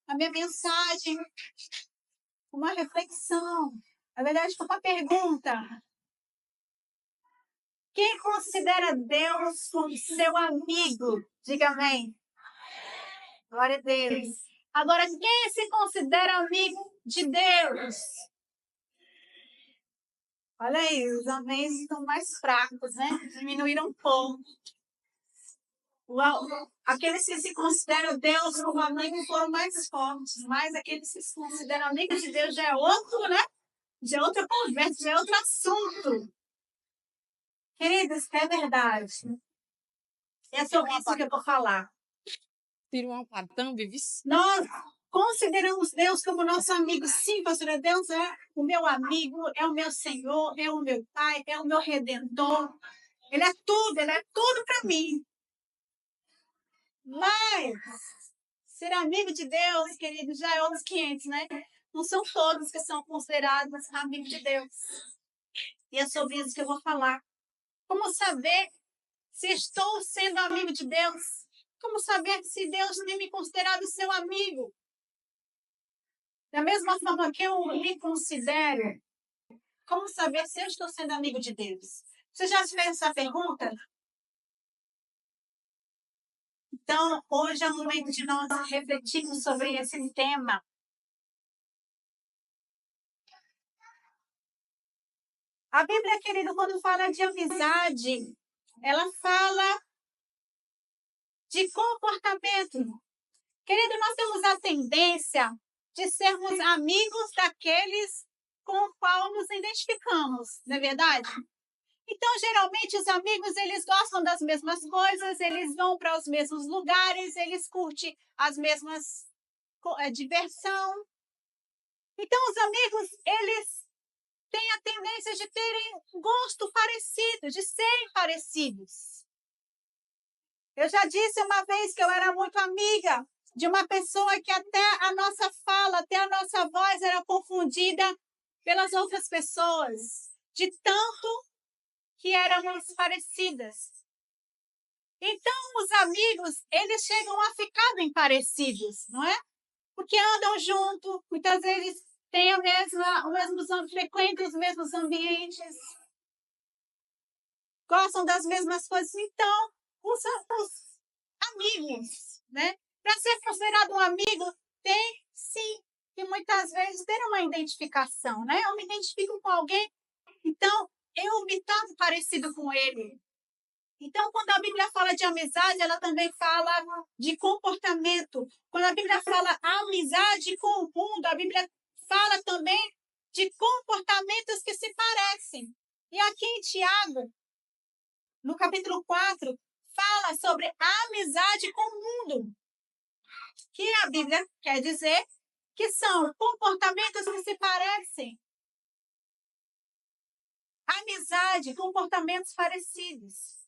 a minha mensagem com uma reflexão. Na verdade, com uma pergunta. Quem considera Deus como seu amigo? Diga amém. Glória a Deus. Agora, quem se considera amigo de Deus? Olha aí, os améns estão mais fracos, né? Diminuíram um pouco. Aqueles que se consideram Deus como amigo foram mais fortes, mas aqueles que se consideram amigos de Deus já é outro, né? Já é outra conversa, já é outro assunto. Queridos, é verdade. É sobre isso que eu vou falar. Nós consideramos Deus como nosso amigo. Sim, pastora, Deus é o meu amigo, é o meu Senhor, é o meu Pai, é o meu Redentor. Ele é tudo para mim. Mas ser amigo de Deus, querido, já é outros 500, né? Não são todos que são considerados amigos de Deus. E é sobre isso que eu vou falar. Como saber se estou sendo amigo de Deus? Como saber se Deus tem me considerado seu amigo? Da mesma forma que eu me considero, como saber se eu estou sendo amigo de Deus? Você já se fez essa pergunta? Então, hoje é o momento de nós refletirmos sobre esse tema. A Bíblia, querido, quando fala de amizade, ela fala de comportamento. Querido, nós temos a tendência de sermos amigos daqueles com o qual nos identificamos, não é verdade? Então, geralmente, os amigos, eles gostam das mesmas coisas, eles vão para os mesmos lugares, eles curtem as mesmas diversão. Então, os amigos, eles têm a tendência de terem gosto parecido, de serem parecidos. Eu já disse uma vez que eu era muito amiga de uma pessoa que até a nossa fala, até a nossa voz era confundida pelas outras pessoas, de tanto que éramos parecidas. Então, os amigos, eles chegam a ficar bem parecidos, não é? Porque andam junto, muitas vezes têm frequentam os mesmos ambientes, gostam das mesmas coisas. Então, os amigos, né? Para ser considerado um amigo, tem sim que muitas vezes ter uma identificação, né? Eu me identifico com alguém, então eu me torno parecido com ele. Então, quando a Bíblia fala de amizade, ela também fala de comportamento. Quando a Bíblia fala amizade com o mundo, a Bíblia fala também de comportamentos que se parecem. E aqui em Tiago, no capítulo 4, fala sobre a amizade com o mundo. Que a Bíblia quer dizer que são comportamentos que se parecem. Amizade, comportamentos parecidos.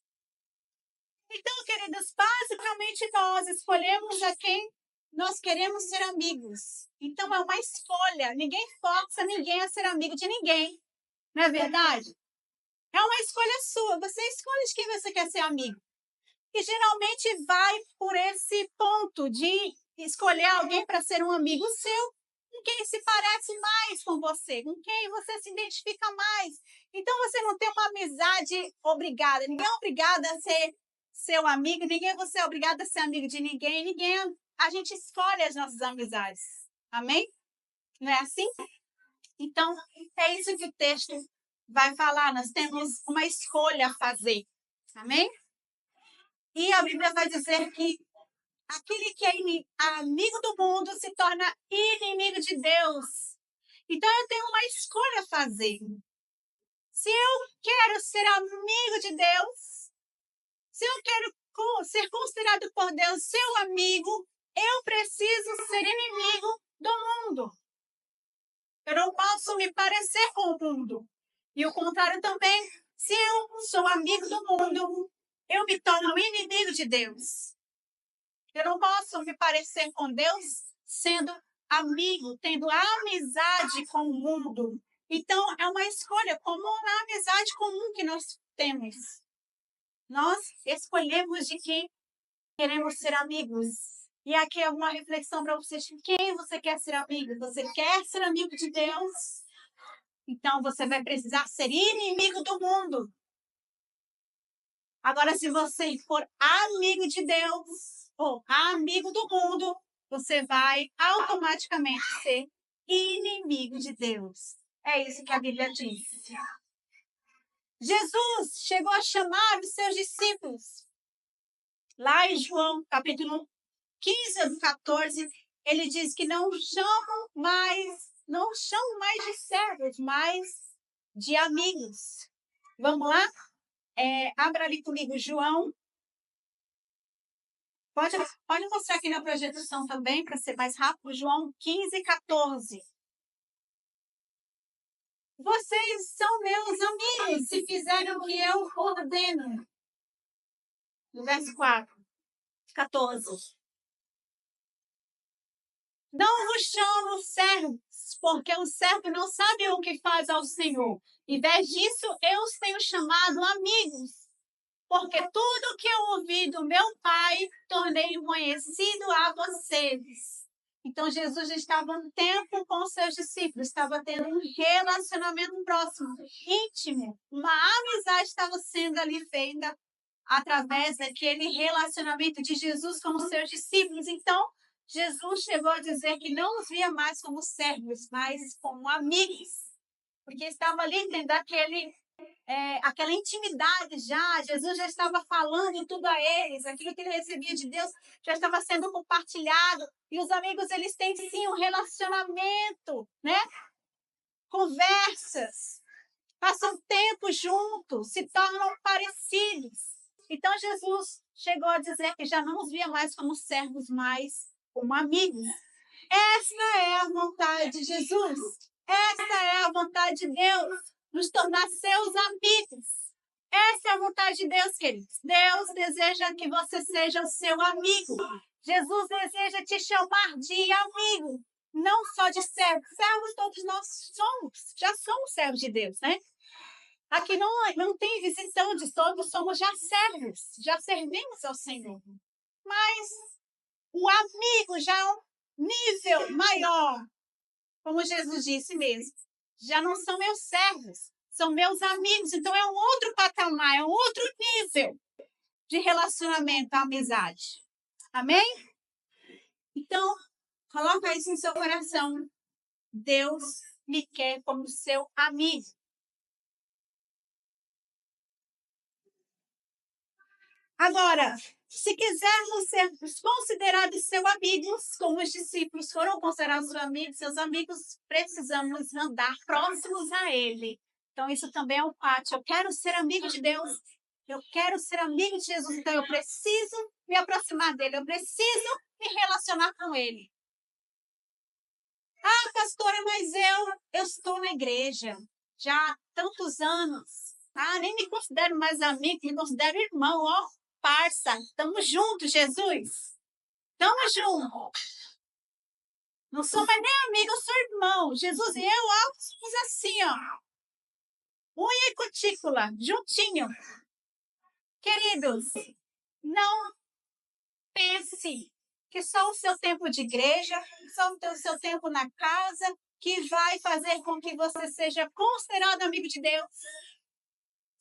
Então, queridos, basicamente nós escolhemos a quem nós queremos ser amigos. Então, é uma escolha. Ninguém força ninguém a ser amigo de ninguém. Não é verdade? É uma escolha sua. Você escolhe de quem você quer ser amigo. E geralmente vai por esse ponto de escolher alguém para ser um amigo seu, com quem se parece mais com você, com quem você se identifica mais. Então, você não tem uma amizade obrigada. Ninguém é obrigado a ser seu amigo, você é obrigado a ser amigo de ninguém. A gente escolhe as nossas amizades. Amém? Não é assim? Então, é isso que o texto vai falar. Nós temos uma escolha a fazer. Amém? E a Bíblia vai dizer que aquele que é amigo do mundo se torna inimigo de Deus. Então, eu tenho uma escolha a fazer. Se eu quero ser amigo de Deus, se eu quero ser considerado por Deus seu amigo, eu preciso ser inimigo do mundo. Eu não posso me parecer com o mundo. E o contrário também, se eu sou amigo do mundo, eu me torno inimigo de Deus. Eu não posso me parecer com Deus sendo amigo, tendo amizade com o mundo. Então, é uma escolha comum na amizade comum que nós temos. Nós escolhemos de quem queremos ser amigos. E aqui é uma reflexão para você de quem você quer ser amigo. Você quer ser amigo de Deus? Então você vai precisar ser inimigo do mundo. Agora, se você for amigo de Deus ou amigo do mundo, você vai automaticamente ser inimigo de Deus. É isso que a Bíblia diz. Jesus chegou a chamar os seus discípulos. Lá em João, capítulo 15 do 14, ele diz que não chamam mais de servos, mas de amigos. Vamos lá? Abra ali comigo, João. Pode mostrar aqui na projeção também, para ser mais rápido. João 15, 14. Vocês são meus amigos, se fizerem o que eu ordeno. No verso 4, 14. Não vos chamo servos, porque o servo não sabe o que faz ao Senhor. Em vez disso, eu os tenho chamado amigos, porque tudo que eu ouvi do meu Pai, tornei conhecido a vocês. Então, Jesus estava um tempo com os seus discípulos, estava tendo um relacionamento próximo, íntimo. Uma amizade estava sendo ali feita através daquele relacionamento de Jesus com os seus discípulos. Então, Jesus chegou a dizer que não os via mais como servos, mas como amigos, porque estava ali dentro aquela intimidade já. Jesus já estava falando tudo a eles, aquilo que ele recebia de Deus já estava sendo compartilhado. E os amigos, eles têm sim um relacionamento, né? Conversas, passam tempo juntos, se tornam parecidos. Então Jesus chegou a dizer que já não os via mais como servos, mas como amigos. Essa é a vontade de Jesus. Essa é a vontade de Deus, nos tornar seus amigos. Essa é a vontade de Deus, queridos. Deus deseja que você seja o seu amigo. Jesus deseja te chamar de amigo, não só de servo. Servos todos nós somos, já somos servos de Deus, né? Aqui não tem visitantes, todos somos já servos, já servimos ao Senhor. Mas o amigo já é um nível maior, como Jesus disse mesmo. Já não são meus servos, são meus amigos. Então é um outro patamar, é um outro nível de relacionamento, amizade. Amém? Então, coloca isso em seu coração. Deus me quer como seu amigo. Agora, se quisermos ser considerados seus amigos, como os discípulos foram considerados seus amigos, precisamos andar próximos a Ele. Então, isso também é um pátio. Eu quero ser amigo de Deus. Eu quero ser amigo de Jesus. Então, eu preciso me aproximar dele. Eu preciso me relacionar com Ele. Ah, pastora, mas eu estou na igreja já há tantos anos. Ah, nem me considero mais amigo, me considero irmão, ó. Parça, estamos juntos, Jesus. Estamos juntos. Não sou mais nem amigo, eu sou irmão. Jesus e eu, ó, somos assim, ó. Unha e cutícula, juntinho. Queridos, não pense que só o seu tempo de igreja, só o seu tempo na casa, que vai fazer com que você seja considerado amigo de Deus.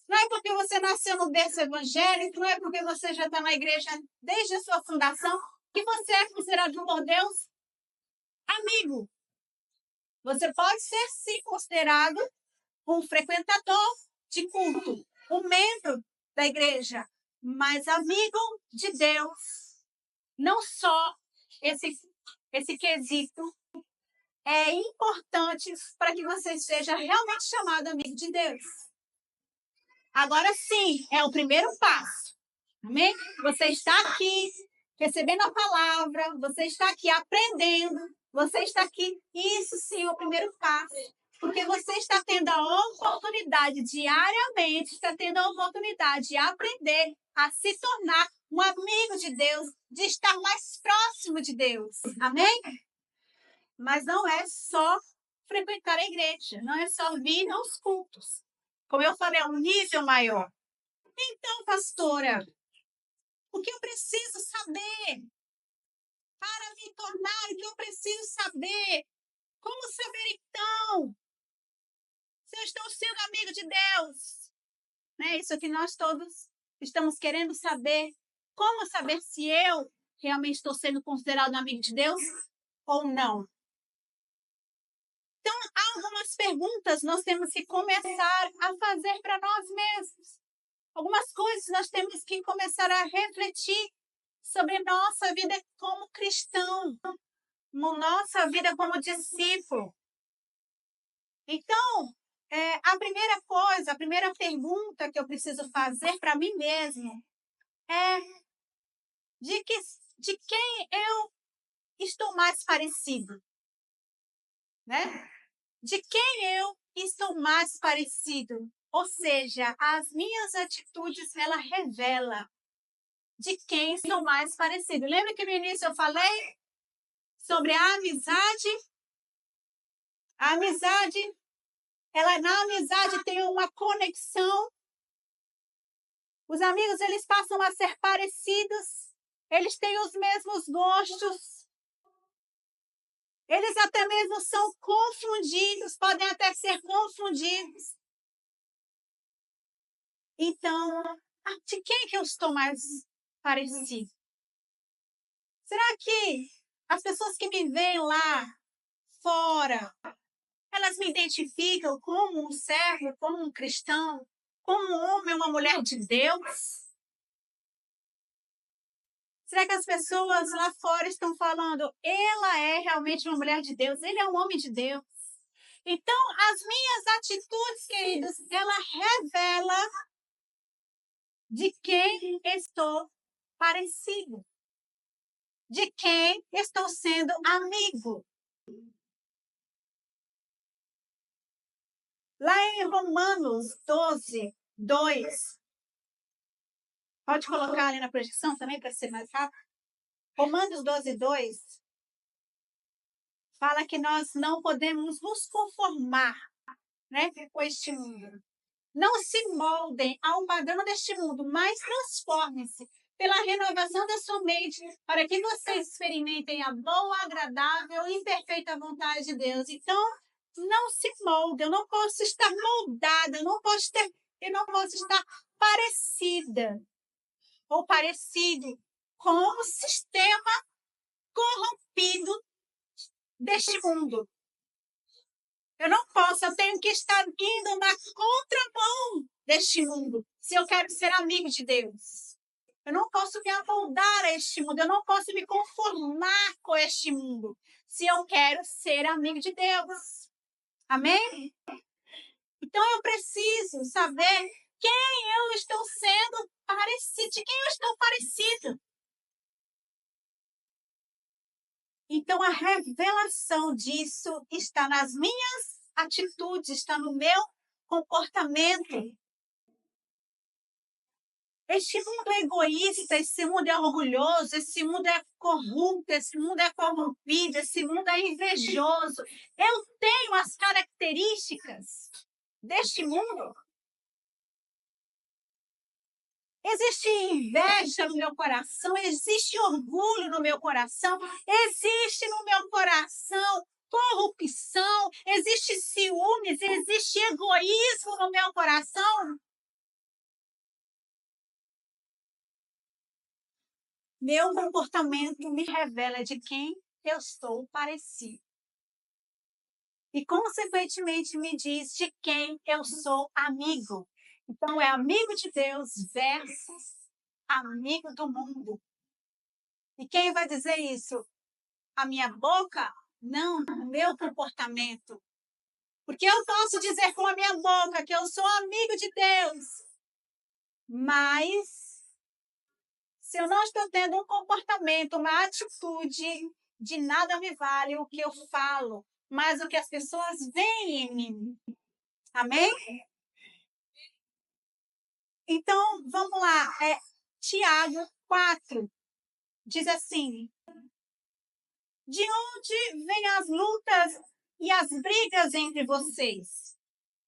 Não é porque você nasceu no berço evangélico, não é porque você já está na igreja desde a sua fundação, que você é considerado por Deus amigo. Você pode ser, sim, considerado um frequentador de culto, um membro da igreja, mas amigo de Deus. Não só esse quesito é importante para que você seja realmente chamado amigo de Deus. Agora sim, é o primeiro passo. Amém? Você está aqui recebendo a palavra, você está aqui aprendendo, você está aqui. Isso sim é o primeiro passo. Porque você está tendo a oportunidade diariamente, está tendo a oportunidade de aprender a se tornar um amigo de Deus, de estar mais próximo de Deus. Amém? Mas não é só frequentar a igreja, não é só vir aos cultos. Como eu falei, é um nível maior. Então, pastora, o que eu preciso saber? para me tornar o que eu preciso saber. Como saber, então, se eu estou sendo amigo de Deus? Né? Isso que nós todos estamos querendo saber. Como saber se eu realmente estou sendo considerado amigo de Deus ou não? Então, há algumas perguntas nós temos que começar a fazer para nós mesmos. Algumas coisas nós temos que começar a refletir sobre nossa vida como cristão, nossa vida como discípulo. Então, a primeira coisa, a primeira pergunta que eu preciso fazer para mim mesmo é de quem eu estou mais parecido, né? De quem eu estou mais parecido. Ou seja, as minhas atitudes, ela revela de quem estou mais parecido. Lembra que no início eu falei sobre a amizade? A amizade, na amizade tem uma conexão. Os amigos, eles passam a ser parecidos. Eles têm os mesmos gostos. Eles até mesmo são confundidos, podem até ser confundidos. Então, de quem que eu estou mais parecido? Será que as pessoas que me veem lá fora, elas me identificam como um servo, como um cristão, como um homem, uma mulher de Deus? Será que as pessoas lá fora estão falando, ela é realmente uma mulher de Deus, ele é um homem de Deus? Então, as minhas atitudes, queridos, ela revela de quem estou parecido, de quem estou sendo amigo. Lá em Romanos 12, 2, pode colocar ali na projeção também para ser mais rápido. Romanos 12, 2 fala que nós não podemos nos conformar, né, com este mundo. Não se moldem ao padrão deste mundo, mas transformem-se pela renovação da sua mente, para que vocês experimentem a boa, agradável e perfeita vontade de Deus. Então, não se molde, eu não posso estar moldada, eu não posso estar parecida ou parecido com o sistema corrompido deste mundo. Eu não posso, eu tenho que estar indo na contramão deste mundo, se eu quero ser amigo de Deus. Eu não posso me amoldar a este mundo, eu não posso me conformar com este mundo, se eu quero ser amigo de Deus. Amém? Então eu preciso saber quem eu estou sendo parecido, de quem eu estou parecido. Então a revelação disso está nas minhas atitudes, está no meu comportamento. Este mundo é egoísta, esse mundo é orgulhoso, esse mundo é corrupto, esse mundo é corrompido, esse mundo é invejoso. Eu tenho as características deste mundo. Existe inveja no meu coração, existe orgulho no meu coração, existe no meu coração corrupção, existe ciúmes, existe egoísmo no meu coração. Meu comportamento me revela de quem eu sou parecido. E, consequentemente, me diz de quem eu sou amigo. Então, é amigo de Deus versus amigo do mundo. E quem vai dizer isso? A minha boca? Não, o meu comportamento. Porque eu posso dizer com a minha boca que eu sou amigo de Deus. Mas, se eu não estou tendo um comportamento, uma atitude, de nada me vale o que eu falo, mas o que as pessoas veem em mim. Amém? Então, vamos lá. Tiago 4 diz assim: de onde vêm as lutas e as brigas entre vocês?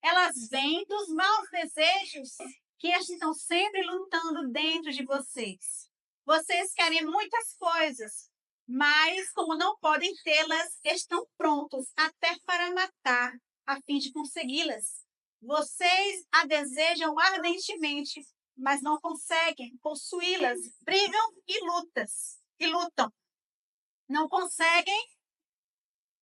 Elas vêm dos maus desejos que estão sempre lutando dentro de vocês. Vocês querem muitas coisas, Mas, como não podem tê-las, estão prontos até para matar, a fim de consegui-las. Vocês a desejam ardentemente, mas não conseguem possuí-las. Brigam e lutam. Não conseguem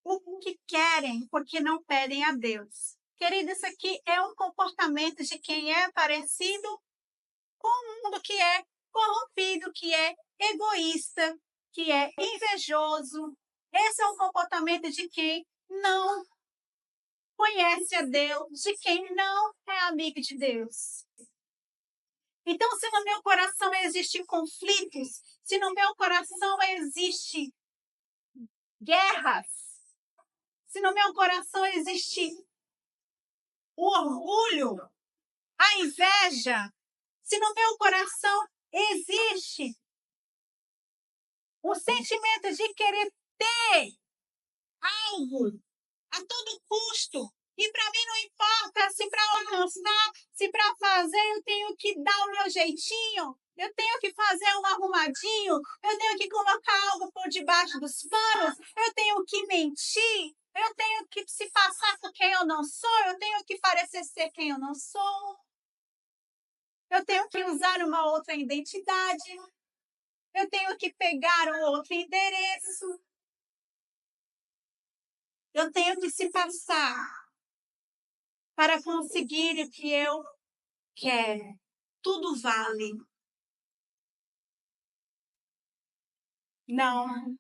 o que querem, porque não pedem a Deus. Querido, isso aqui é um comportamento de quem é parecido com o mundo, que é corrompido, que é egoísta, que é invejoso. Esse é o comportamento de quem não conhece a Deus, de quem não é amigo de Deus. Então, se no meu coração existem conflitos, se no meu coração existe guerras, se no meu coração existe o orgulho, a inveja, se no meu coração existe o sentimento de querer ter algo a todo custo, e para mim não importa se para alcançar, se para fazer eu tenho que dar o meu jeitinho, eu tenho que fazer um arrumadinho, eu tenho que colocar algo por debaixo dos panos, eu tenho que mentir, eu tenho que se passar por quem eu não sou, eu tenho que parecer ser quem eu não sou, eu tenho que usar uma outra identidade, eu tenho que pegar um outro endereço, eu tenho que se passar para conseguir o que eu quero. Tudo vale. Não.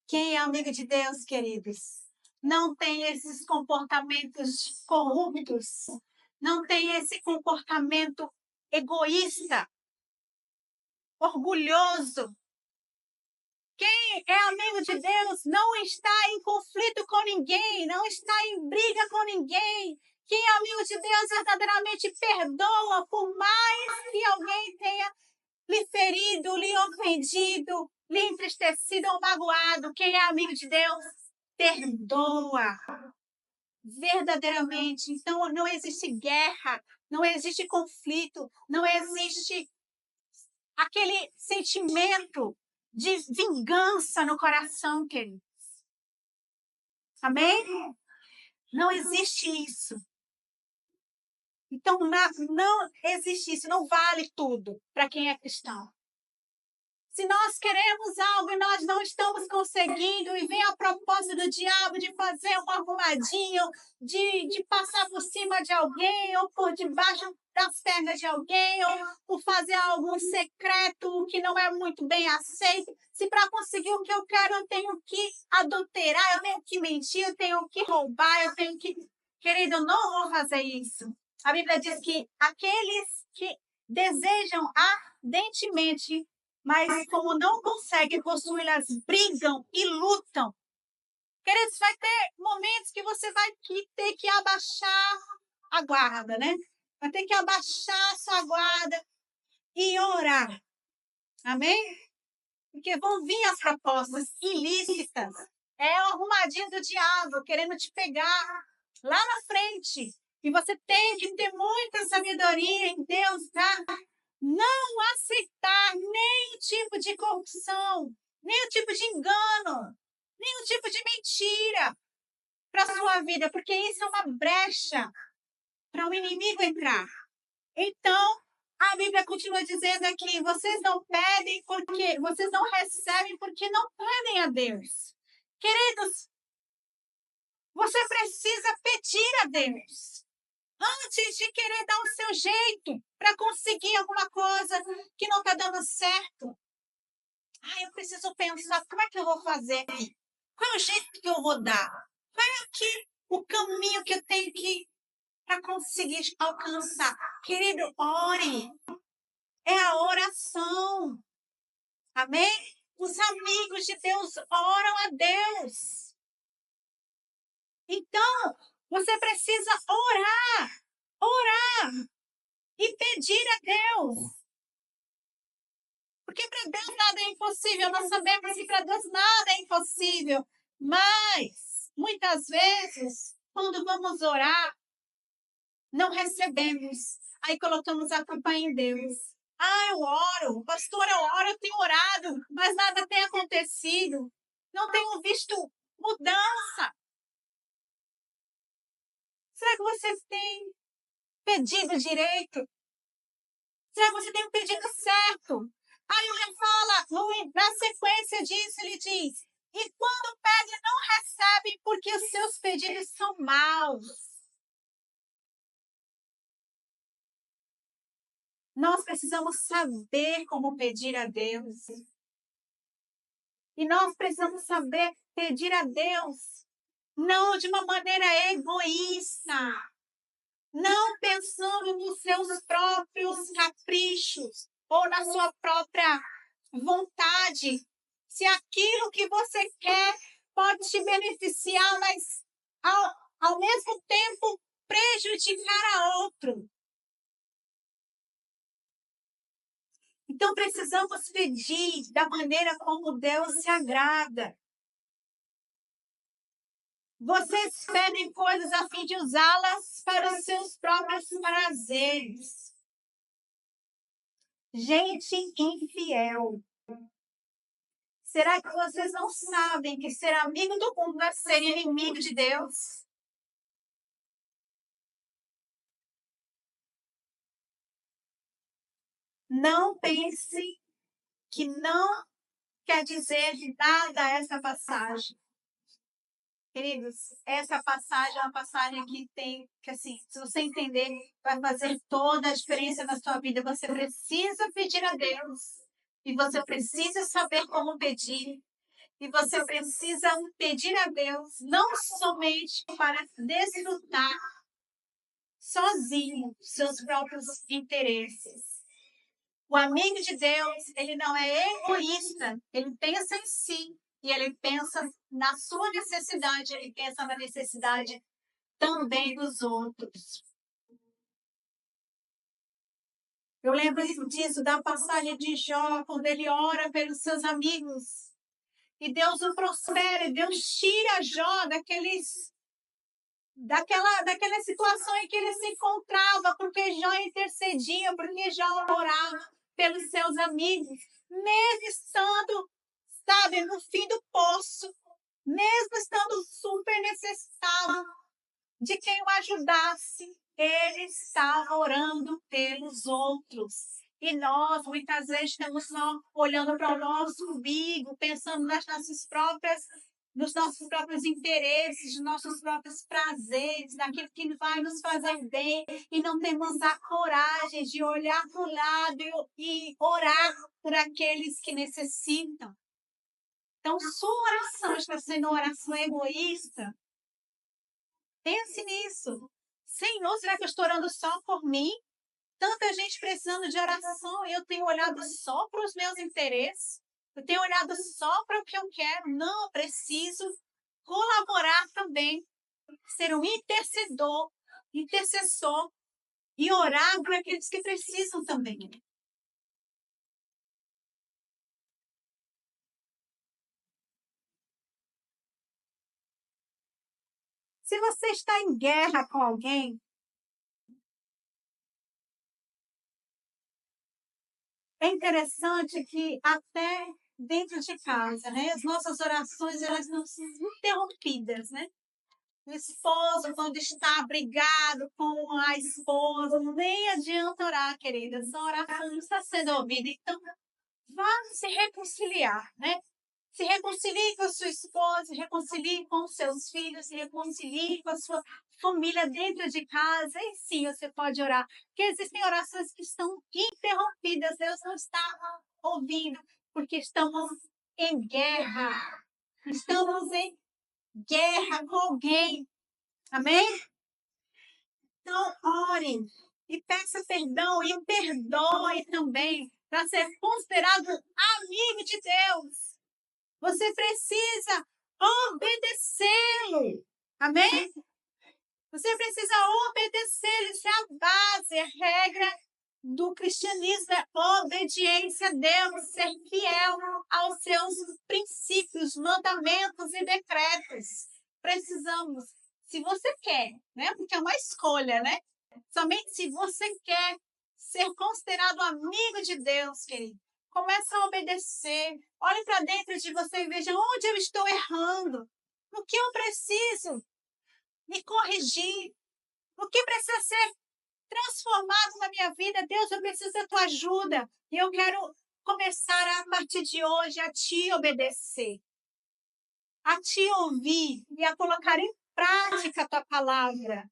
Quem é amigo de Deus, queridos, não tem esses comportamentos corruptos, não tem esse comportamento egoísta, orgulhoso. Quem é amigo de Deus não está em conflito com ninguém, não está em briga com ninguém. Quem é amigo de Deus verdadeiramente perdoa, por mais que alguém tenha lhe ferido, lhe ofendido, lhe entristecido ou magoado. Quem é amigo de Deus perdoa verdadeiramente. Então não existe guerra, não existe conflito, não existe aquele sentimento de vingança no coração, queridos. Amém? Não existe isso. Então, não existe isso. Não vale tudo para quem é cristão. Se nós queremos algo e nós não estamos conseguindo, e vem a proposta do diabo de fazer um arrumadinho, de passar por cima de alguém, ou por debaixo das pernas de alguém, ou por fazer algo secreto que não é muito bem aceito, se para conseguir o que eu quero eu tenho que adulterar, eu tenho que mentir, eu tenho que roubar, eu tenho que... Querido, eu não vou fazer isso. A Bíblia diz que aqueles que desejam ardentemente, mas como não conseguem possuí-las, brigam e lutam. Queridos, vai ter momentos que você vai ter que abaixar a guarda, né? Vai ter que abaixar a sua guarda e orar. Amém? Porque vão vir as propostas ilícitas. É o arrumadinho do diabo querendo te pegar lá na frente. E você tem que ter muita sabedoria em Deus, tá? Não aceitar nenhum tipo de corrupção, nenhum tipo de engano, nenhum tipo de mentira para a sua vida, porque isso é uma brecha para o inimigo entrar. Então, a Bíblia continua dizendo aqui: vocês não pedem porque vocês não recebem porque não pedem a Deus. Queridos, você precisa pedir a Deus antes de querer dar o seu jeito para conseguir alguma coisa que não está dando certo. Eu preciso pensar, como é que eu vou fazer? Qual é o jeito que eu vou dar? Qual é aqui o caminho que eu tenho que para conseguir alcançar? Querido, ore. É a oração. Amém? Os amigos de Deus oram a Deus. Então, você precisa orar e pedir a Deus. Porque para Deus nada é impossível. Nós sabemos que para Deus nada é impossível. Mas, muitas vezes, quando vamos orar, não recebemos. Aí colocamos a culpa em Deus. Ah, eu oro, pastor, eu oro, eu tenho orado, mas nada tem acontecido. Não tenho visto mudança. Será que você tem pedido direito? Será que você tem o pedido certo? Aí ele fala, na sequência disso, ele diz: e quando pede, não recebe, porque os seus pedidos são maus. Nós precisamos saber como pedir a Deus. E nós precisamos saber pedir a Deus, não de uma maneira egoísta, não pensando nos seus próprios caprichos ou na sua própria vontade. Se aquilo que você quer pode te beneficiar, mas ao mesmo tempo prejudicar a outro. Então precisamos pedir da maneira como Deus se agrada. Vocês pedem coisas a fim de usá-las para os seus próprios prazeres. Gente infiel. Será que vocês não sabem que ser amigo do mundo é ser inimigo de Deus? Não pense que não quer dizer nada essa passagem. Queridos, essa passagem é uma passagem que tem, que assim, se você entender, vai fazer toda a diferença na sua vida. Você precisa pedir a Deus. E você precisa saber como pedir. E você precisa pedir a Deus, não somente para desfrutar sozinho seus próprios interesses. O amigo de Deus, ele não é egoísta, ele pensa em si e ele pensa na sua necessidade, ele pensa na necessidade também dos outros. Eu lembro disso, da passagem de Jó, quando ele ora pelos seus amigos. E Deus o prospera, e Deus tira Jó daquela situação em que ele se encontrava, porque Jó intercedia, porque Jó orava pelos seus amigos, mesmo estando, sabe, no fim do poço, mesmo estando super necessitado de quem o ajudasse, ele estava orando pelos outros. E nós, muitas vezes, estamos só olhando para o nosso umbigo, pensando nos nossos próprios interesses, nos nossos próprios prazeres, naquilo que vai nos fazer bem, e não temos a coragem de olhar para o lado e orar por aqueles que necessitam. Então, sua oração está sendo uma oração egoísta? Pense nisso. Senhor, será que eu estou orando só por mim? Tanta gente precisando de oração e eu tenho olhado só para os meus interesses. Eu tenho olhado só para o que eu quero. Não, eu preciso colaborar também. Ser um intercessor e orar por aqueles que precisam também. Se você está em guerra com alguém, é interessante que até dentro de casa, né, as nossas orações elas não são interrompidas, né? O esposo, quando está brigado com a esposa, nem adianta orar, querida. Essa oração não está sendo ouvida. Então, vá se reconciliar, né? Se reconcilie com a sua esposa, se reconcilie com os seus filhos, se reconcilie com a sua família dentro de casa. E sim, você pode orar. Porque existem orações que estão interrompidas. Deus não está ouvindo, porque estamos em guerra. Estamos em guerra com alguém. Amém? Então, ore e peça perdão e perdoe também para ser considerado amigo de Deus. Você precisa obedecê-lo. Amém? Você precisa obedecê-lo. Isso é a base, a regra do cristianismo, é obediência a Deus, ser fiel aos seus princípios, mandamentos e decretos. Precisamos, se você quer, né? Porque é uma escolha, né? Somente se você quer ser considerado amigo de Deus, querido. Começa a obedecer. Olhe para dentro de você e veja onde eu estou errando. No que eu preciso me corrigir. O que precisa ser transformado na minha vida. Deus, eu preciso da tua ajuda. E eu quero começar a partir de hoje a te obedecer, a te ouvir e a colocar em prática a tua palavra.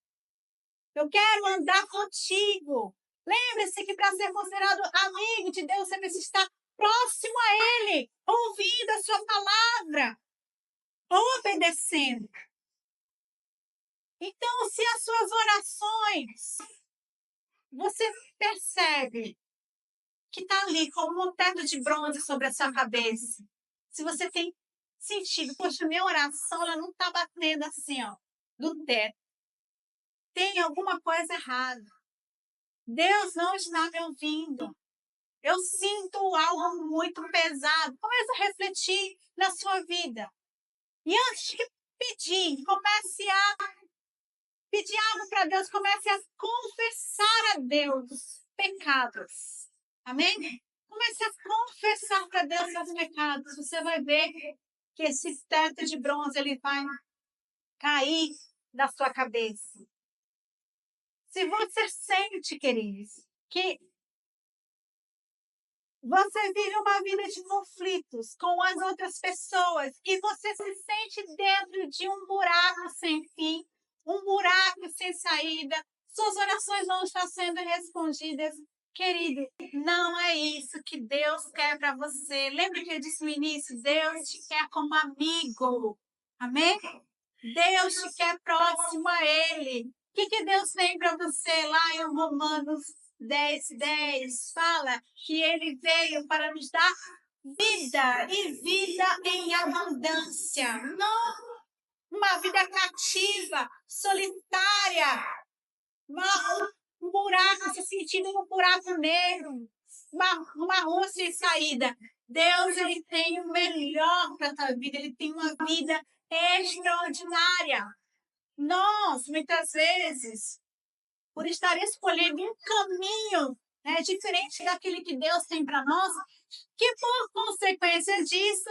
Eu quero andar contigo. Lembre-se que para ser considerado amigo de Deus, você precisa estar próximo a Ele, ouvindo a sua palavra, obedecendo. Então, se as suas orações, você percebe que está ali como um teto de bronze sobre a sua cabeça, se você tem sentido, poxa, minha oração ela não está batendo assim, ó, no teto. Tem alguma coisa errada. Deus não está me ouvindo. Eu sinto algo muito pesado. Comece a refletir na sua vida. E antes de pedir, comece a pedir algo para Deus. Comece a confessar a Deus pecados. Amém? Comece a confessar para Deus seus pecados. Você vai ver que esse teto de bronze ele vai cair da sua cabeça. Se você sente, queridos, que você vive uma vida de conflitos com as outras pessoas e você se sente dentro de um buraco sem fim, um buraco sem saída, suas orações não estão sendo respondidas. Querido, não é isso que Deus quer para você. Lembra que eu disse no início? Deus te quer como amigo. Amém? Deus te quer próximo a Ele. O que Deus tem para você lá em Romanos 10:10? Fala que Ele veio para nos dar vida e vida em abundância. Não uma vida cativa, solitária, um buraco, se sentindo um buraco negro, uma rua sem saída. Deus, Ele tem o melhor para a tua vida. Ele tem uma vida extraordinária. Nós, muitas vezes, por estar escolhendo um caminho diferente daquele que Deus tem para nós, que por consequência disso,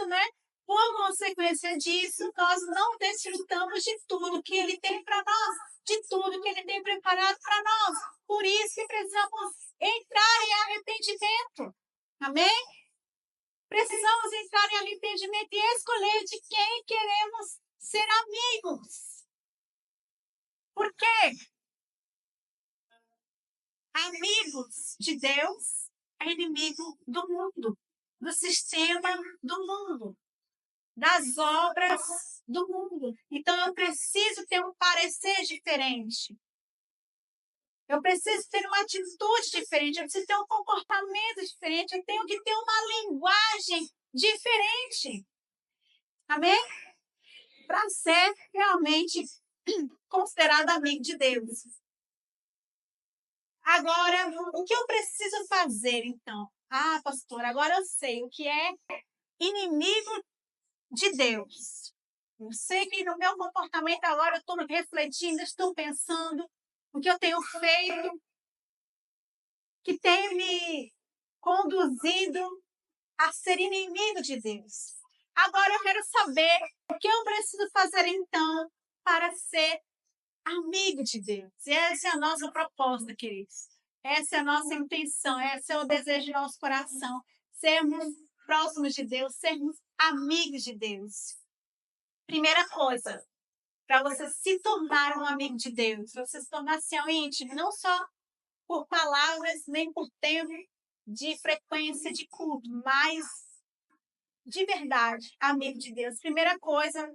por consequência disso, nós não desfrutamos de tudo que Ele tem para nós, de tudo que Ele tem preparado para nós. Por isso que precisamos entrar em arrependimento. Amém? Precisamos entrar em arrependimento e escolher de quem queremos ser amigos. Por quê? Amigos de Deus é inimigo do mundo, do sistema do mundo, das obras do mundo. Então eu preciso ter um parecer diferente. Eu preciso ter uma atitude diferente, eu preciso ter um comportamento diferente, eu tenho que ter uma linguagem diferente. Amém? Para ser realmente considerado amigo de Deus. Agora, o que eu preciso fazer, então? Ah, pastor, agora eu sei o que é inimigo de Deus. Eu sei que no meu comportamento agora eu estou refletindo, estou pensando o que eu tenho feito, que tem me conduzido a ser inimigo de Deus. Agora eu quero saber o que eu preciso fazer, então, para ser amigo de Deus. E essa é a nossa proposta, queridos. Essa é a nossa intenção, esse é o desejo do nosso coração. Sermos próximos de Deus, sermos amigos de Deus. Primeira coisa, para você se tornar um amigo de Deus, para você se tornar seu íntimo, não só por palavras, nem por tempo de frequência de culto, mas de verdade, amigo de Deus. Primeira coisa,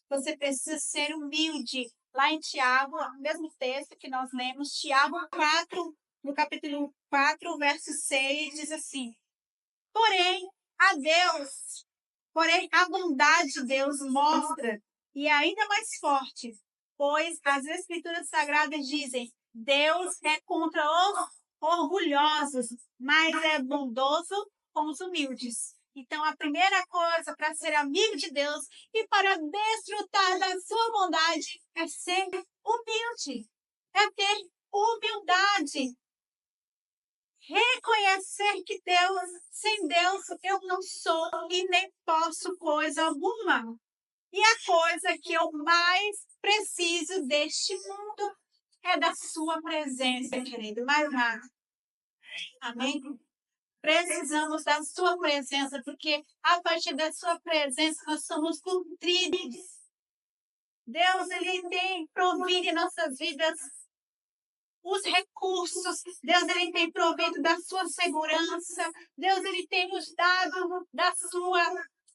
você precisa ser humilde. Lá em Tiago, o mesmo texto que nós lemos, Tiago 4, no capítulo 4, verso 6, diz assim: Porém, a bondade de Deus mostra, e é ainda mais forte, pois as Escrituras Sagradas dizem: Deus é contra os orgulhosos, mas é bondoso com os humildes. Então, a primeira coisa para ser amigo de Deus e para desfrutar da sua bondade é ser humilde, é ter humildade. Reconhecer que sem Deus, eu não sou e nem posso coisa alguma. E a coisa que eu mais preciso deste mundo é da sua presença, querido. Mais nada. Amém? Precisamos da sua presença, porque a partir da sua presença nós somos nutridos. Deus, ele tem provido em nossas vidas os recursos. Deus, ele tem provido da sua segurança. Deus, ele tem nos dado da sua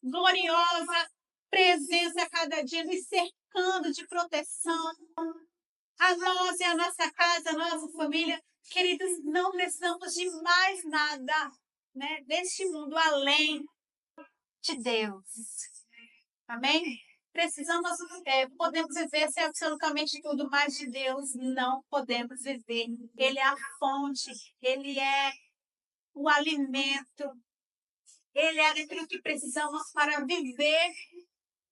gloriosa presença a cada dia, nos cercando de proteção. A nós e a nossa casa, a nossa família, queridos, não precisamos de mais nada, né, deste mundo além de Deus. Amém? Precisamos, podemos viver sem absolutamente tudo, mas de Deus não podemos viver. Ele é a fonte, Ele é o alimento, Ele é aquilo que precisamos para viver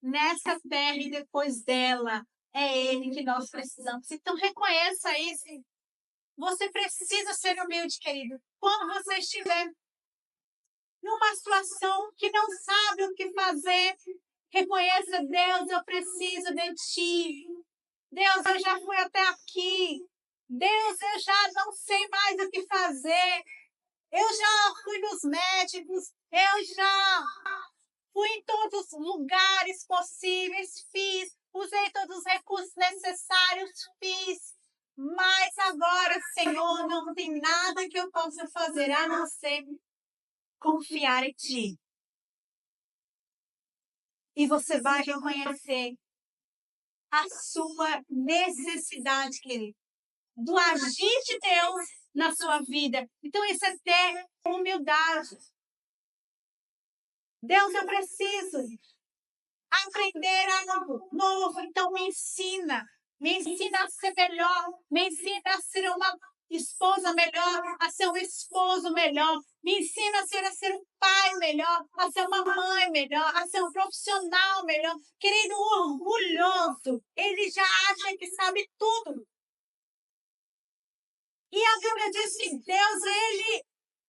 nessa terra e depois dela. É Ele que nós precisamos. Então reconheça isso. Você precisa ser humilde, querido. Quando você estiver numa situação que não sabe o que fazer, reconheça: Deus, eu preciso de ti. Deus, eu já fui até aqui. Deus, eu já não sei mais o que fazer. Eu já fui nos médicos. Eu já fui em todos os lugares possíveis. Usei todos os recursos necessários. Mas agora, Senhor, não tem nada que eu possa fazer a não ser confiar em ti. E você vai reconhecer a sua necessidade, querido, do agir de Deus na sua vida. Então, isso é ter humildade. Deus, eu preciso aprender algo novo, então me ensina. Me ensina a ser melhor, me ensina a ser uma esposa melhor, a ser um esposo melhor. Me ensina a ser um pai melhor, a ser uma mãe melhor, a ser um profissional melhor. Querido, orgulhoso, ele já acha que sabe tudo. E a Bíblia diz que Deus, ele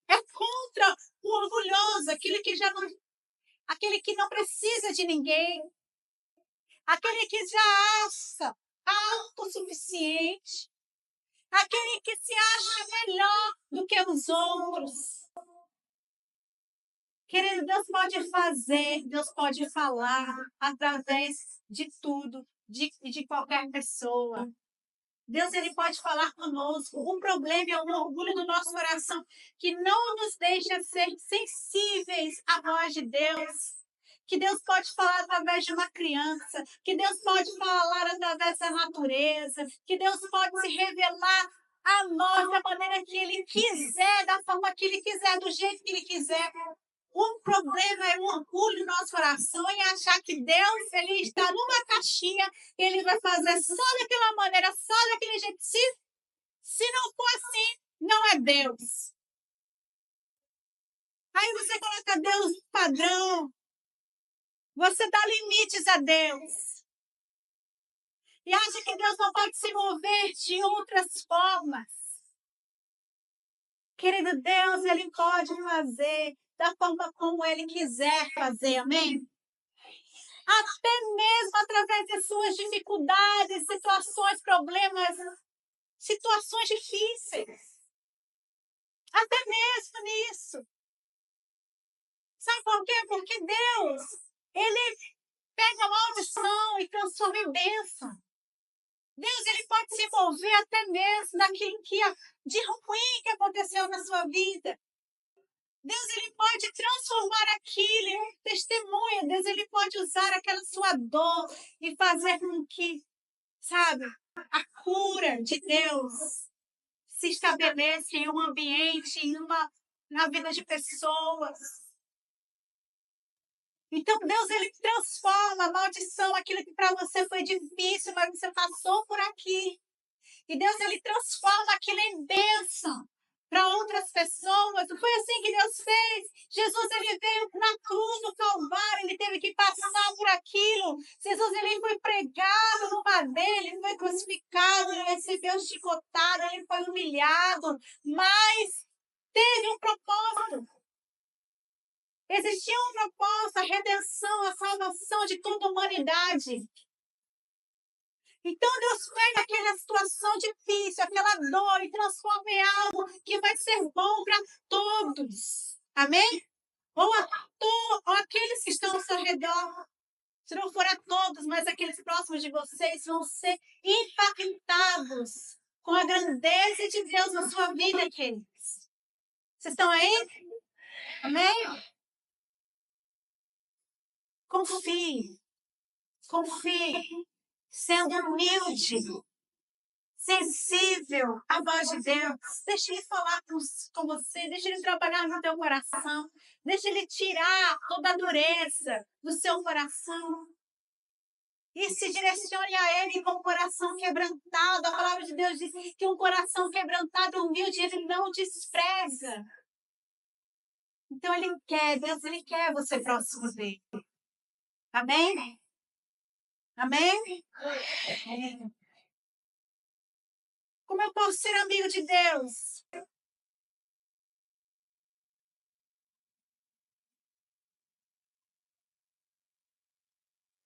é contra o orgulhoso, aquele que não precisa de ninguém, aquele que já acha autossuficiente, aquele que se acha melhor do que os outros. Querido, Deus pode fazer, Deus pode falar através de tudo, de qualquer pessoa. Deus, ele pode falar conosco. O problema é o orgulho do nosso coração, que não nos deixa ser sensíveis à voz de Deus. Que Deus pode falar através de uma criança, que Deus pode falar através da natureza, que Deus pode se revelar a nós da maneira que Ele quiser, da forma que Ele quiser, do jeito que Ele quiser. O problema é o orgulho do nosso coração em achar que Deus, ele está numa caixinha, ele vai fazer só daquela maneira, só daquele jeito. Se não for assim, não é Deus. Aí você coloca Deus no padrão. Você dá limites a Deus. E acha que Deus não pode se mover de outras formas. Querido Deus, ele pode fazer da forma como ele quiser fazer, amém? Até mesmo através de suas dificuldades, situações, problemas, situações difíceis. Até mesmo nisso. Sabe por quê? Porque Deus, ele pega a maldição e transforma em bênção. Deus, ele pode se envolver até mesmo naquilo de ruim que aconteceu na sua vida. Deus, ele pode transformar aquilo em um testemunho. Deus, ele pode usar aquela sua dor e fazer com que, sabe, a cura de Deus se estabeleça em um ambiente, na vida de pessoas. Então, Deus, ele transforma a maldição, aquilo que para você foi difícil, mas você passou por aqui. E Deus, ele transforma aquilo em bênção para outras pessoas. Foi assim que Deus fez. Jesus, ele veio na cruz do Calvário, ele teve que passar por aquilo. Jesus, ele foi pregado no madeiro, ele foi crucificado, ele recebeu chicotado, ele foi humilhado. Mas teve um propósito. Existia um propósito, a redenção, a salvação de toda a humanidade. Então Deus pega aquela situação difícil, aquela dor e transforma em algo que vai ser bom para todos. Amém? Ou aqueles que estão ao seu redor. Se não for a todos, mas aqueles próximos de vocês vão ser impactados com a grandeza de Deus na sua vida, queridos. Vocês estão aí? Amém? Confie. Confie. Sendo humilde. Sensível à voz de Deus. Deixa Ele falar com você. Deixa Ele trabalhar no teu coração. Deixa Ele tirar toda a dureza do seu coração. E se direcione a Ele com o coração quebrantado. A palavra de Deus diz que um coração quebrantado, humilde, Ele não despreza. Então Ele quer, Deus, Ele quer você próximo dEle. Amém? Amém? É. Como eu posso ser amigo de Deus?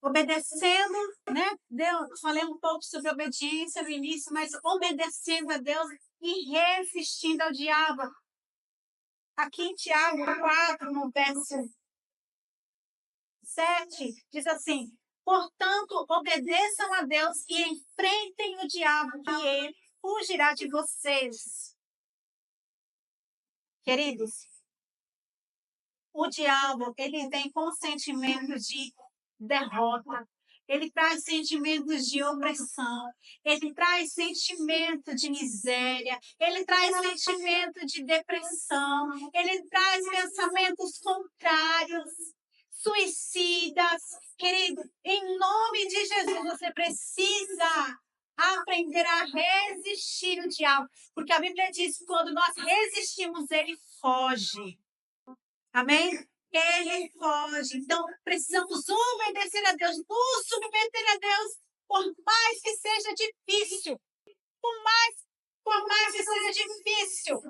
Obedecendo, né? Deus, falei um pouco sobre obediência no início, mas obedecendo a Deus e resistindo ao diabo. Aqui em Tiago 4, no verso 7, diz assim: portanto, obedeçam a Deus e enfrentem o diabo, e ele fugirá de vocês. Queridos, o diabo, ele vem com sentimento de derrota. Ele traz sentimentos de opressão. Ele traz sentimento de miséria. Ele traz sentimento de depressão. Ele traz pensamentos contrários, suicidas. Querido, em nome de Jesus, você precisa aprender a resistir o diabo. Porque a Bíblia diz que quando nós resistimos, ele foge. Amém? Ele foge. Então, precisamos obedecer a Deus, nos submeter a Deus, por mais que seja difícil. Por mais que seja difícil.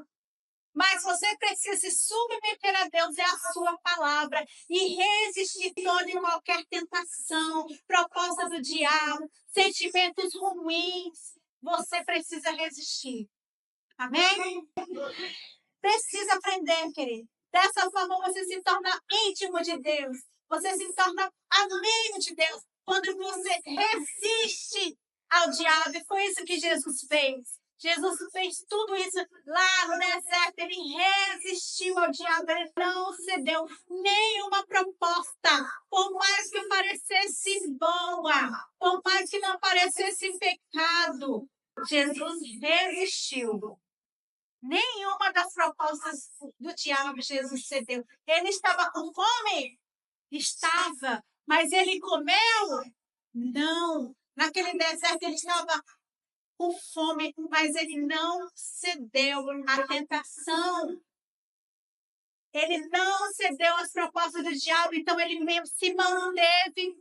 Mas você precisa se submeter a Deus, é a sua palavra, e resistir toda e qualquer tentação, proposta do diabo, sentimentos ruins. Você precisa resistir. Amém? Precisa aprender, querido. Dessa forma você se torna íntimo de Deus. Você se torna amigo de Deus. Quando você resiste ao diabo. E foi isso que Jesus fez. Jesus fez tudo isso lá no deserto. Ele resistiu ao diabo. Ele não cedeu nenhuma proposta. Por mais que parecesse boa. Por mais que não parecesse pecado. Jesus resistiu. Nenhuma das propostas do diabo Jesus cedeu. Ele estava com fome? Estava. Mas ele comeu? Não. Naquele deserto ele estava com fome, mas ele não cedeu à tentação. Ele não cedeu às propostas do diabo, então ele mesmo se manteve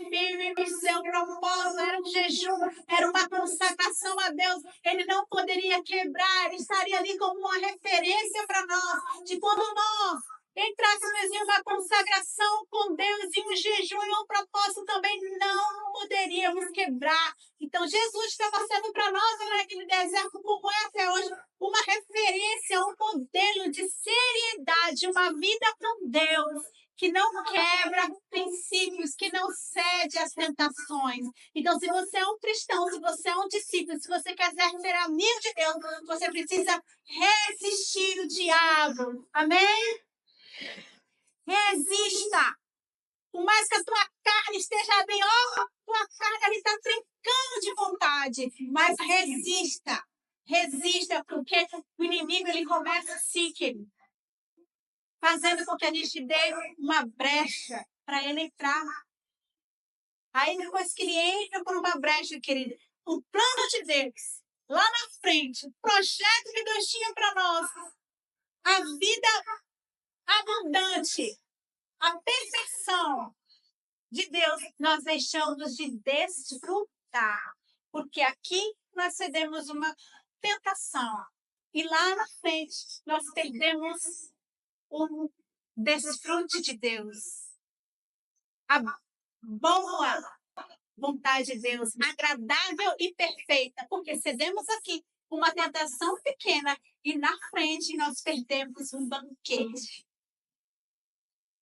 firme no seu propósito. Era um jejum, era uma consagração a Deus. Ele não poderia quebrar, ele estaria ali como uma referência para nós, de quando nós entrássemos em uma consagração com Deus e um jejum e um propósito também não poderíamos quebrar. Então Jesus estava sendo para nós naquele deserto, como é até hoje, uma referência, um modelo de seriedade, uma vida com Deus, que não quebra princípios, que não cede às tentações. Então, se você é um cristão, se você é um discípulo, se você quer ser amigo de Deus, você precisa resistir o diabo. Amém? Resista. Por mais que a tua carne esteja bem, tua carne está trincando de vontade, mas resista. Resista, porque o inimigo ele começa assim, querido, fazendo com que a gente dê uma brecha para ele entrar. Aí depois que ele entra por uma brecha, querido, o plano de Deus, lá na frente, o projeto que Deus tinha para nós, a vida abundante, a perfeição de Deus, nós deixamos de desfrutar. Porque aqui nós cedemos uma tentação. E lá na frente, nós perdemos o desfrute de Deus. A boa vontade de Deus, agradável e perfeita, porque cedemos aqui uma tentação pequena e na frente nós perdemos um banquete.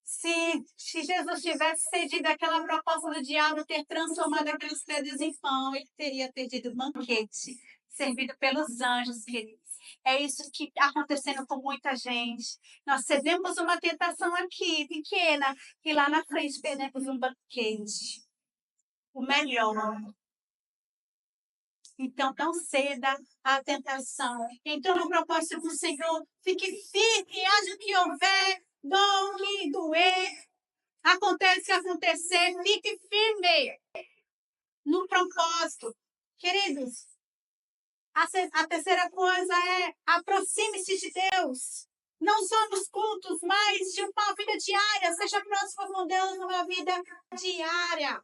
Se Jesus tivesse cedido aquela proposta do diabo ter transformado aqueles pedras em pão, ele teria perdido o banquete, servido pelos anjos, queridos. É isso que está acontecendo com muita gente. Nós cedemos uma tentação aqui, pequena, e lá na frente perdemos um banquete. O melhor. Então, não ceda à tentação. Então, no propósito do Senhor, fique firme, haja o que houver, doe, doer, acontece o que acontecer, fique firme no propósito. Queridos, a terceira coisa é aproxime-se de Deus. Não só nos cultos, mas de uma vida diária. Seja próximo com Deus numa vida diária.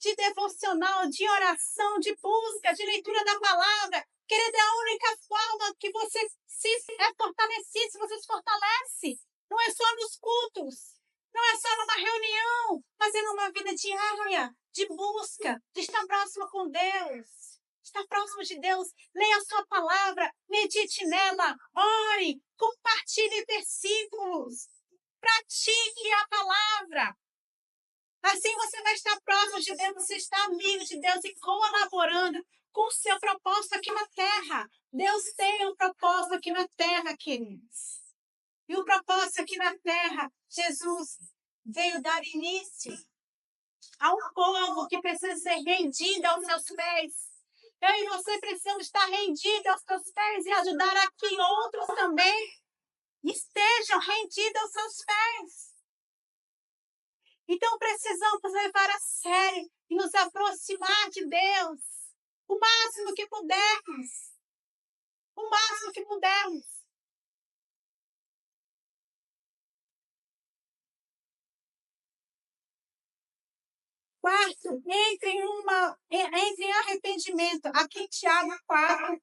De devocional, de oração, de busca, de leitura da palavra. Querida, é a única forma que você se é fortalecido, se você se fortalece. Não é só nos cultos, não é só numa reunião, mas é numa vida diária, de busca, de estar próximo com Deus. Estar próximo de Deus, leia a sua palavra, medite nela, ore, compartilhe versículos, pratique a palavra. Assim você vai estar próximo de Deus, você está amigo de Deus e colaborando com o seu propósito aqui na terra. Deus tem um propósito aqui na terra, queridos. E o propósito aqui na terra, Jesus veio dar início a um povo que precisa ser rendido aos seus pés. Eu e você precisamos estar rendidos aos seus pés e ajudar a que outros também estejam rendidos aos seus pés. Então, precisamos levar a sério e nos aproximar de Deus o máximo que pudermos. O máximo que pudermos. Quarto, entre em arrependimento. Aqui em Tiago 4,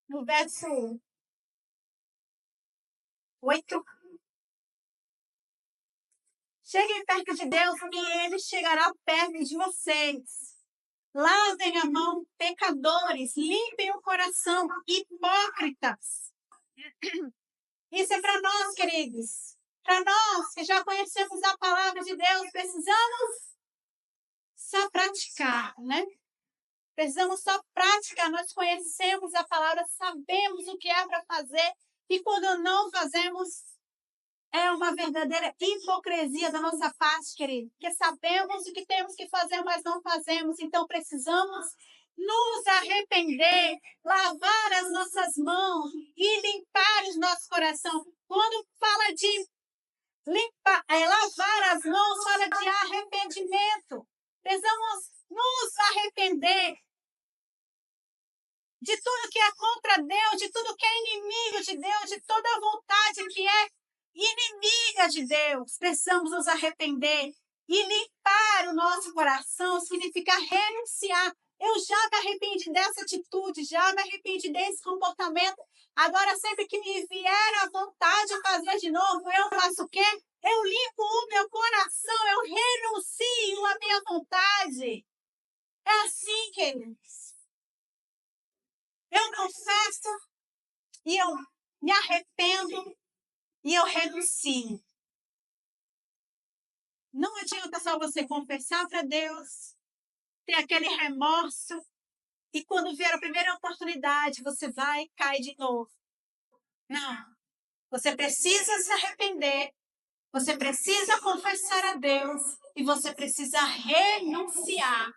no verso 8. Cheguem perto de Deus e Ele chegará perto de vocês. Lavem a mão, pecadores, limpem o coração, hipócritas. Isso é para nós, queridos. Para nós que já conhecemos a palavra de Deus, precisamos só praticar, né? Precisamos só praticar. Nós conhecemos a palavra, sabemos o que é para fazer, e quando não fazemos, é uma verdadeira hipocrisia da nossa parte, querido. Porque sabemos o que temos que fazer, mas não fazemos. Então precisamos nos arrepender, lavar as nossas mãos e limpar os nossos corações. Quando fala de lavar as mãos, fala de arrependimento. Precisamos nos arrepender de tudo que é contra Deus, de tudo que é inimigo de Deus, de toda vontade que é inimiga de Deus. Precisamos nos arrepender e limpar o nosso coração, significa renunciar. Eu já me arrependi dessa atitude, já me arrependi desse comportamento. Agora, sempre que me vier a vontade de fazer de novo, eu faço o quê? Eu limpo o meu coração, eu renuncio à minha vontade. É assim, queridos. Eu confesso e eu me arrependo e eu renuncio. Não adianta só você confessar para Deus, ter aquele remorso, e quando vier a primeira oportunidade, você vai e cai de novo. Não. Você precisa se arrepender, você precisa confessar a Deus e você precisa renunciar.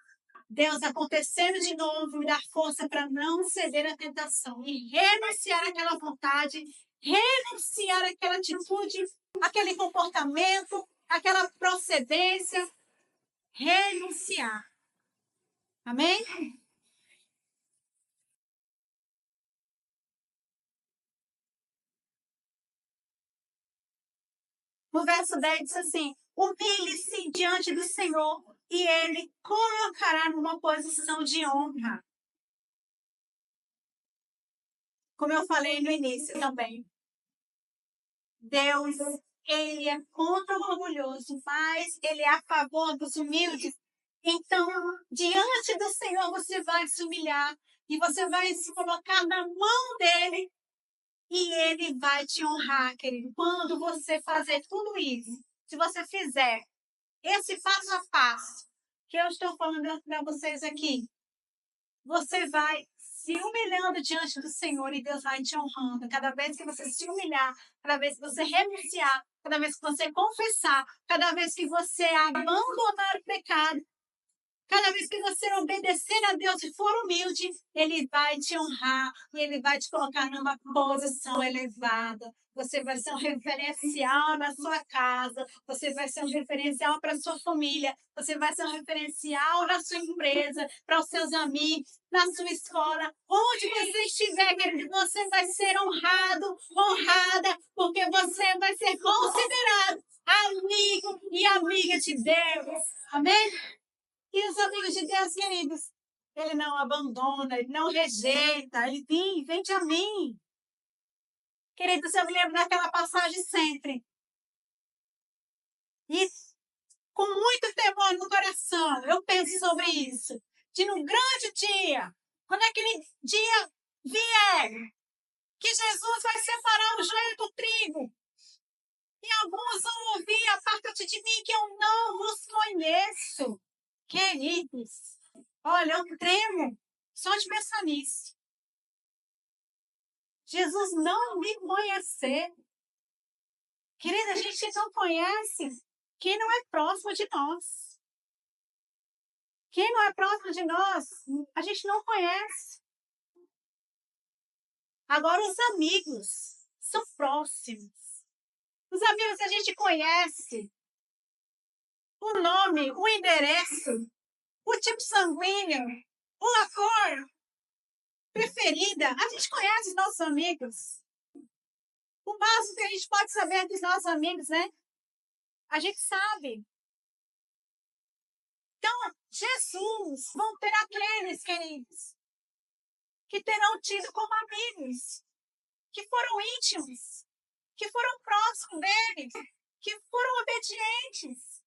Deus, acontecendo de novo, me dá força para não ceder à tentação e renunciar àquela vontade, renunciar àquela atitude, aquele comportamento, aquela procedência, renunciar. Amém? No verso 10 diz assim: humilhe-se diante do Senhor e Ele colocará numa posição de honra. Como eu falei no início também, Deus, ele é contra o orgulhoso, mas ele é a favor dos humildes. Então, diante do Senhor, você vai se humilhar e você vai se colocar na mão dele e ele vai te honrar, querido. Quando você fazer tudo isso, se você fizer esse passo a passo que eu estou falando para vocês aqui, você vai se humilhando diante do Senhor e Deus vai te honrando. Cada vez que você se humilhar, cada vez que você renunciar, cada vez que você confessar, cada vez que você abandonar o pecado, cada vez que você obedecer a Deus e for humilde, Ele vai te honrar e Ele vai te colocar numa posição elevada. Você vai ser um referencial na sua casa, você vai ser um referencial para a sua família, você vai ser um referencial na sua empresa, para os seus amigos, na sua escola. Onde você estiver, querido, você vai ser honrado, honrada, porque você vai ser considerado amigo e amiga de Deus. Amém? E os amigos de Deus, queridos, ele não abandona, ele não rejeita, ele vem a mim. Queridos, eu me lembro daquela passagem sempre. E com muito temor no coração, eu penso sobre isso. De num grande dia, quando aquele dia vier, que Jesus vai separar o joio do trigo. E alguns vão ouvir, aparta-te de mim, que eu não vos conheço. Queridos, olha, eu tremo só de pensar nisso. Jesus não me conhecer. Querida, a gente não conhece quem não é próximo de nós. Quem não é próximo de nós, a gente não conhece. Agora, os amigos são próximos. Os amigos a gente conhece. O nome, o endereço, o tipo sanguíneo, a cor preferida. A gente conhece os nossos amigos. O máximo que a gente pode saber dos nossos amigos, né? A gente sabe. Então, Jesus vão ter aqueles, queridos, que terão tido como amigos, que foram íntimos, que foram próximos dele, que foram obedientes.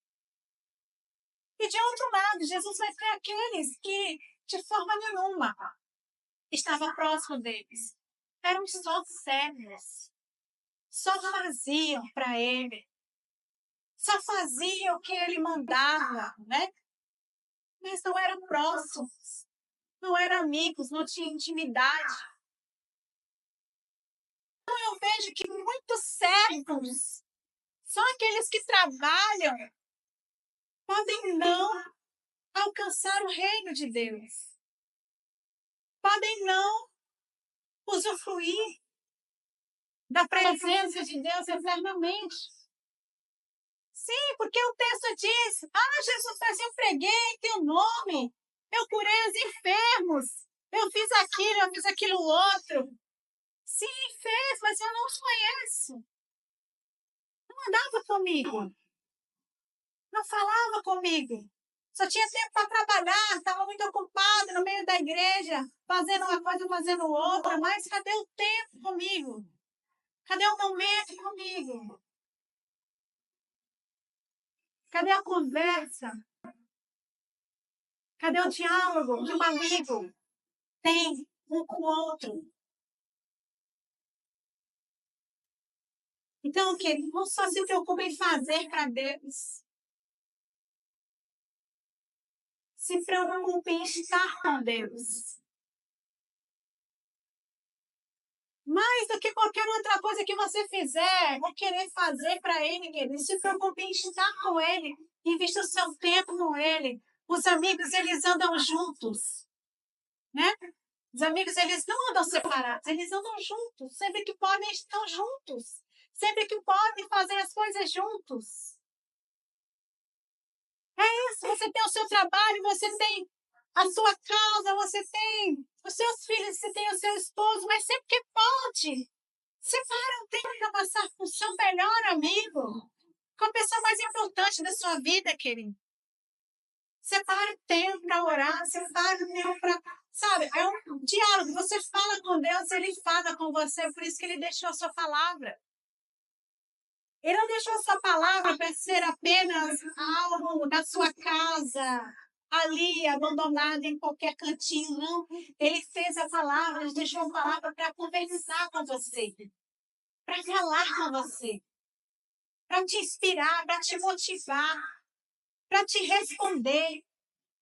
E de outro lado, Jesus vai ter aqueles que, de forma nenhuma, estavam próximos deles. Eram só servos. Só faziam para ele. Só faziam o que ele mandava, né? Mas não eram próximos. Não eram amigos, não tinham intimidade. Então eu vejo que muitos servos são aqueles que trabalham, podem não alcançar o reino de Deus. Podem não usufruir da presença de Deus eternamente. Sim, porque o texto diz, Jesus, mas eu preguei em teu nome, eu curei os enfermos, eu fiz aquilo outro. Sim, fez, mas eu não os conheço. Não andava comigo. Não falava comigo. Só tinha tempo para trabalhar, estava muito ocupado no meio da igreja, fazendo uma coisa, fazendo outra, mas cadê o tempo comigo? Cadê o momento comigo? Cadê a conversa? Cadê o diálogo que um amigo tem um com o outro? Então, querido, não só se preocupe em fazer para Deus. Se preocupe em estar com Deus. Mais do que qualquer outra coisa que você fizer, ou querer fazer para Ele, querido, se preocupe em estar com Ele. Invista o seu tempo com Ele. Os amigos, eles andam juntos, né? Os amigos, eles não andam separados, eles andam juntos. Sempre que podem, estão juntos. Sempre que podem fazer as coisas juntos. É isso, você tem o seu trabalho, você tem a sua casa, você tem os seus filhos, você tem o seu esposo, mas sempre que pode, separa um tempo para passar com o seu melhor amigo, com a pessoa mais importante da sua vida, querido. Separe tempo para orar, separe tempo para Sabe, é um diálogo. Você fala com Deus, Ele fala com você. Por isso que Ele deixou a sua palavra. Ele não deixou a sua palavra para ser apenas algo na sua casa, ali, abandonado em qualquer cantinho, não. Ele fez a palavra, Ele deixou a palavra para conversar com você, para falar com você, para te inspirar, para te motivar, para te responder.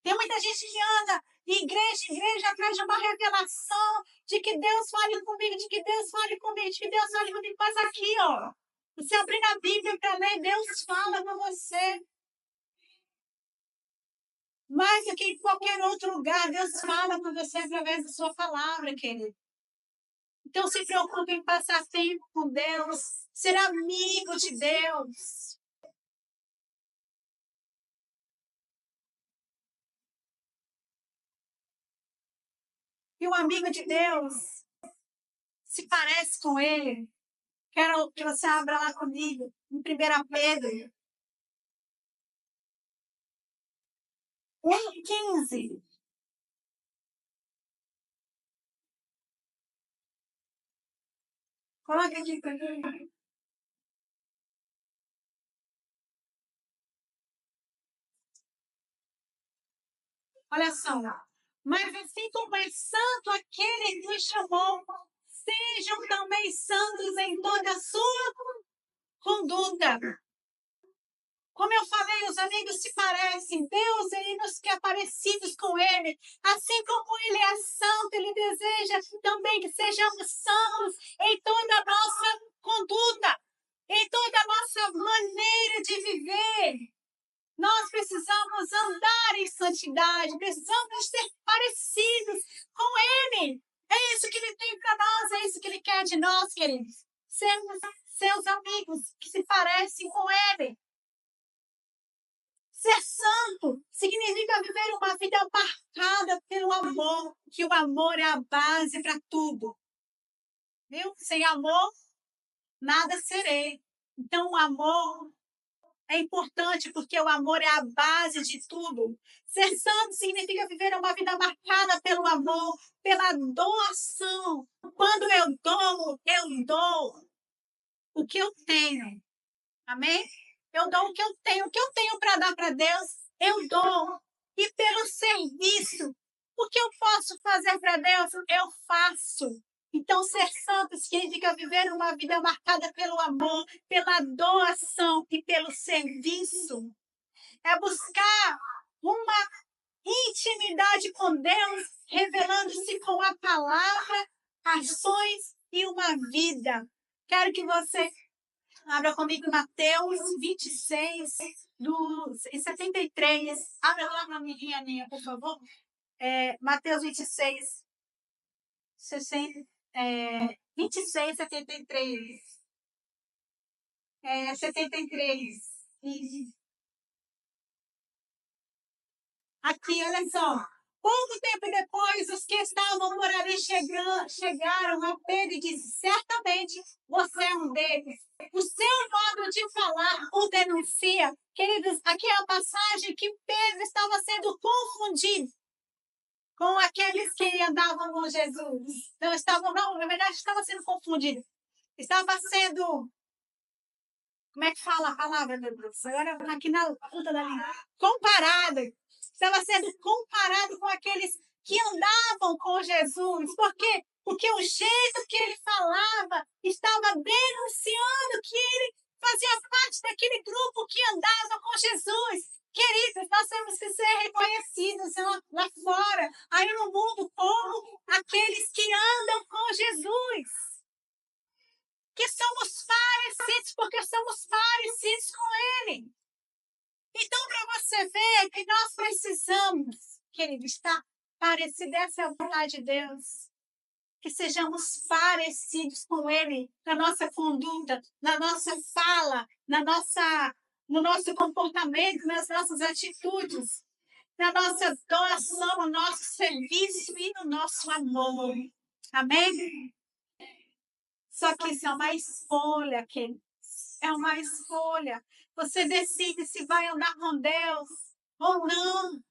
Tem muita gente que anda de igreja em igreja atrás de uma revelação de que Deus fale comigo, de que Deus fale comigo, de que Deus fale comigo. Mas aqui, ó, você abrir a Bíblia para ler, Deus fala com você. Mais do que em qualquer outro lugar, Deus fala com você através da sua palavra, querido. Então, se preocupe em passar tempo com Deus, ser amigo de Deus. E o amigo de Deus se parece com Ele. Quero que você abra lá comigo, em 1 Pedro 1,15. Coloca aqui comigo. Olha só. Mas assim como é santo aquele que nos chamou, sejam também santos em toda a sua conduta. Como eu falei, os amigos se parecem. Deus, Ele nos quer parecidos com Ele. Assim como Ele é santo, Ele deseja também que sejamos santos em toda a nossa conduta, em toda a nossa maneira de viver. Nós precisamos andar em santidade, precisamos ser parecidos com Ele. É isso que Ele tem para nós, é isso que Ele quer de nós, queridos. Sermos seus amigos que se parecem com Ele. Ser santo significa viver uma vida marcada pelo amor, que o amor é a base para tudo. Viu? Sem amor, nada serei. Então, o amor é importante porque o amor é a base de tudo. Ser santo significa viver uma vida marcada pelo amor, pela doação. Quando eu dou o que eu tenho. Amém? Eu dou o que eu tenho. O que eu tenho para dar para Deus, eu dou. E pelo serviço, o que eu posso fazer para Deus, eu faço. Então, ser santo significa viver uma vida marcada pelo amor, pela doação e pelo serviço. É buscar uma intimidade com Deus, revelando-se com a palavra, ações e uma vida. Quero que você abra comigo Mateus 26, do 73. Abra lá na minha linha, por favor. Mateus 26, 26, 73. 73. Aqui, olha só. Pouco tempo depois, os que estavam por ali chegaram a Pedro e disseram: certamente você é um deles. O seu modo de falar o denuncia. Queridos, aqui é a passagem que Pedro estava sendo confundido com aqueles que andavam com Jesus. Não, na verdade, estava sendo confundido. Estava sendo, como é que fala a palavra, meu Deus? Agora, aqui na ponta da língua. Comparado. Estava sendo comparado com aqueles que andavam com Jesus. Por quê? Porque o jeito que ele falava estava denunciando que ele fazia parte daquele grupo que andava com Jesus. Queridos, nós temos que ser reconhecidos lá fora, aí no mundo, como aqueles que andam com Jesus. Que somos parecidos, porque somos parecidos com Ele. Então, para você ver que nós precisamos, querido, estar parecido, essa é a vontade de Deus. Que sejamos parecidos com Ele na nossa conduta, na nossa fala, no nosso comportamento, nas nossas atitudes, na nossa doação, no nosso serviço e no nosso amor. Amém? Só que isso é uma escolha, querido. É uma escolha. Você decide se vai andar com Deus ou não.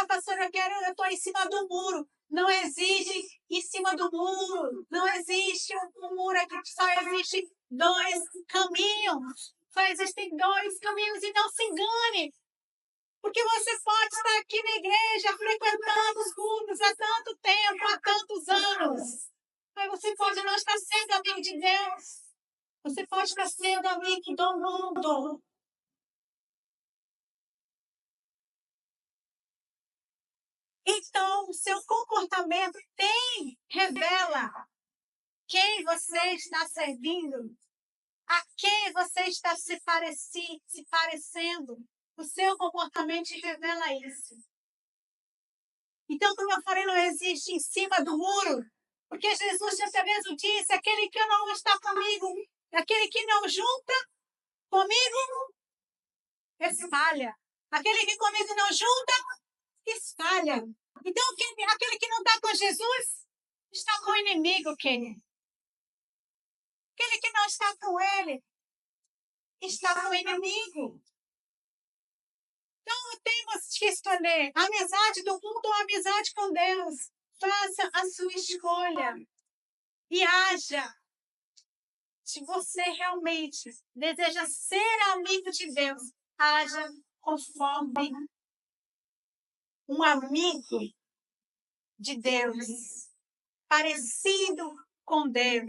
pastora, eu estou em cima do muro. Não existe em cima do muro. Não existe um muro aqui. Só existem dois caminhos. Só existem dois caminhos e não se engane. Porque você pode estar aqui na igreja, frequentando os cultos há tanto tempo, há tantos anos. Mas você pode não estar sendo amigo de Deus. Você pode estar sendo amigo do mundo. Então, o seu comportamento revela quem você está servindo, a quem você está se parecendo. O seu comportamento revela isso. Então, como eu falei, não existe em cima do muro, porque Jesus até mesmo disse: aquele que não está comigo, aquele que não junta comigo, espalha. Aquele que comigo não junta, espalha. Então, aquele que não está com Jesus, está com o inimigo, querido. Aquele que não está com ele, está com o inimigo. Então, temos que escolher a amizade do mundo ou a amizade com Deus. Faça a sua escolha e haja. Se você realmente deseja ser amigo de Deus, haja conforme um amigo de Deus, parecido com Deus,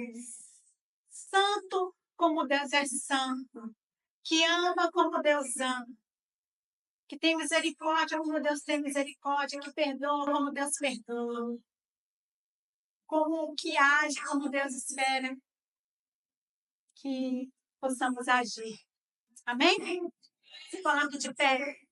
santo como Deus é santo, que ama como Deus ama, que tem misericórdia como Deus tem misericórdia, que perdoa como Deus perdoa, como que age como Deus espera que possamos agir. Amém? Se falando de pé.